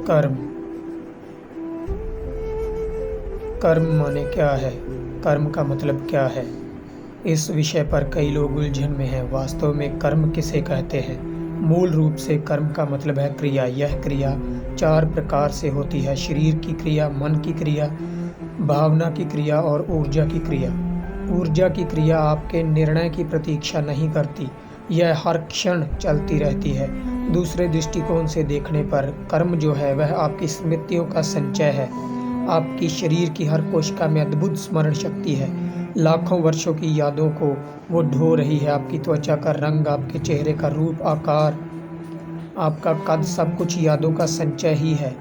कर्म। कर्म माने क्या है? कर्म का मतलब क्या है? इस विषय पर कई लोग उलझन में हैं। वास्तव में कर्म किसे कहते हैं? मूल रूप से कर्म का मतलब है क्रिया। यह क्रिया चार प्रकार से होती है: शरीर की क्रिया, मन की क्रिया, भावना की क्रिया और ऊर्जा की क्रिया। ऊर्जा की क्रिया आपके निर्णय की प्रतीक्षा नहीं करती, यह हर क्षण चलती रहती है। दूसरे दृष्टिकोण से देखने पर कर्म जो है वह आपकी स्मृतियों का संचय है। आपकी शरीर की हर कोशिका में अद्भुत स्मरण शक्ति है। लाखों वर्षों की यादों को वो ढो रही है। आपकी त्वचा का रंग, आपके चेहरे का रूप, आकार, आपका कद, सब कुछ यादों का संचय ही है।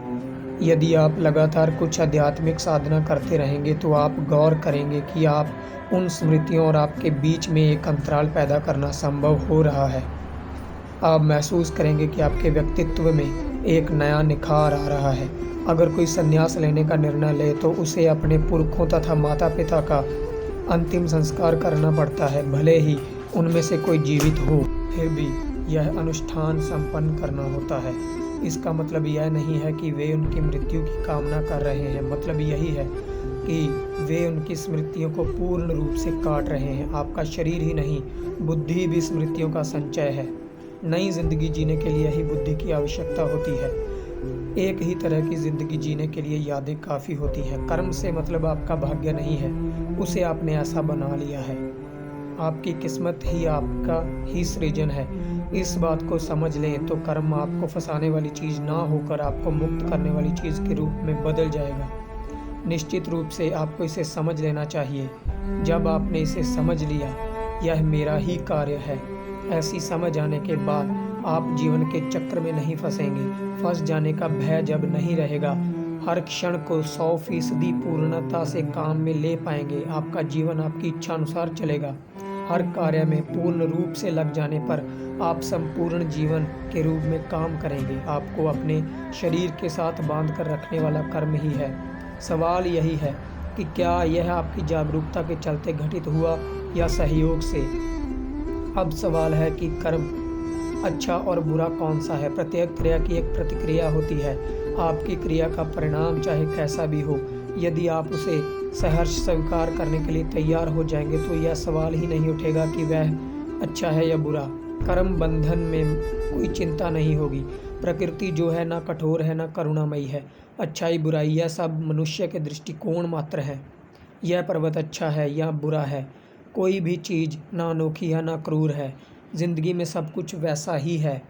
यदि आप लगातार कुछ आध्यात्मिक साधना करते रहेंगे तो आप गौर करेंगे कि आप उन स्मृतियों और आपके बीच में एक अंतराल पैदा करना संभव हो रहा है। आप महसूस करेंगे कि आपके व्यक्तित्व में एक नया निखार आ रहा है। अगर कोई संन्यास लेने का निर्णय ले तो उसे अपने पुरखों तथा माता पिता का अंतिम संस्कार करना पड़ता है। भले ही उनमें से कोई जीवित हो, फिर भी यह अनुष्ठान संपन्न करना होता है। इसका मतलब यह नहीं है कि वे उनकी मृत्यु की कामना कर रहे हैं। मतलब यही है कि वे उनकी स्मृतियों को पूर्ण रूप से काट रहे हैं। आपका शरीर ही नहीं, बुद्धि भी स्मृतियों का संचय है। नई जिंदगी जीने के लिए ही बुद्धि की आवश्यकता होती है। एक ही तरह की जिंदगी जीने के लिए यादें काफ़ी होती हैं। कर्म से मतलब आपका भाग्य नहीं है, उसे आपने ऐसा बना लिया है। आपकी किस्मत ही आपका ही सृजन है। इस बात को समझ लें तो कर्म आपको फंसाने वाली चीज़ ना होकर आपको मुक्त करने वाली चीज़ के रूप में बदल जाएगा। निश्चित रूप से आपको इसे समझ लेना चाहिए। जब आपने इसे समझ लिया, यह मेरा ही कार्य है, ऐसी समझ आने के बाद आप जीवन के चक्र में नहीं फंसेंगे। फंस जाने का भय जब नहीं रहेगा, हर क्षण को 100% पूर्णता से काम में ले पाएंगे। आपका जीवन आपकी इच्छा अनुसार चलेगा। हर कार्य में पूर्ण रूप से लग जाने पर आप संपूर्ण जीवन के रूप में काम करेंगे। आपको अपने शरीर के साथ बांध कर रखने वाला कर्म ही है। सवाल यही है कि क्या यह आपकी जागरूकता के चलते घटित हुआ या सहयोग से। अब सवाल है कि कर्म अच्छा और बुरा कौन सा है। प्रत्येक क्रिया की एक प्रतिक्रिया होती है। आपकी क्रिया का परिणाम चाहे कैसा भी हो, यदि आप उसे सहर्ष स्वीकार करने के लिए तैयार हो जाएंगे तो यह सवाल ही नहीं उठेगा कि वह अच्छा है या बुरा। कर्म बंधन में कोई चिंता नहीं होगी। प्रकृति जो है ना कठोर है ना करुणामयी है। अच्छाई बुराई यह सब मनुष्य के दृष्टिकोण मात्र है। यह पर्वत अच्छा है या बुरा है, कोई भी चीज़ ना अनोखी है ना क्रूर है। जिंदगी में सब कुछ वैसा ही है।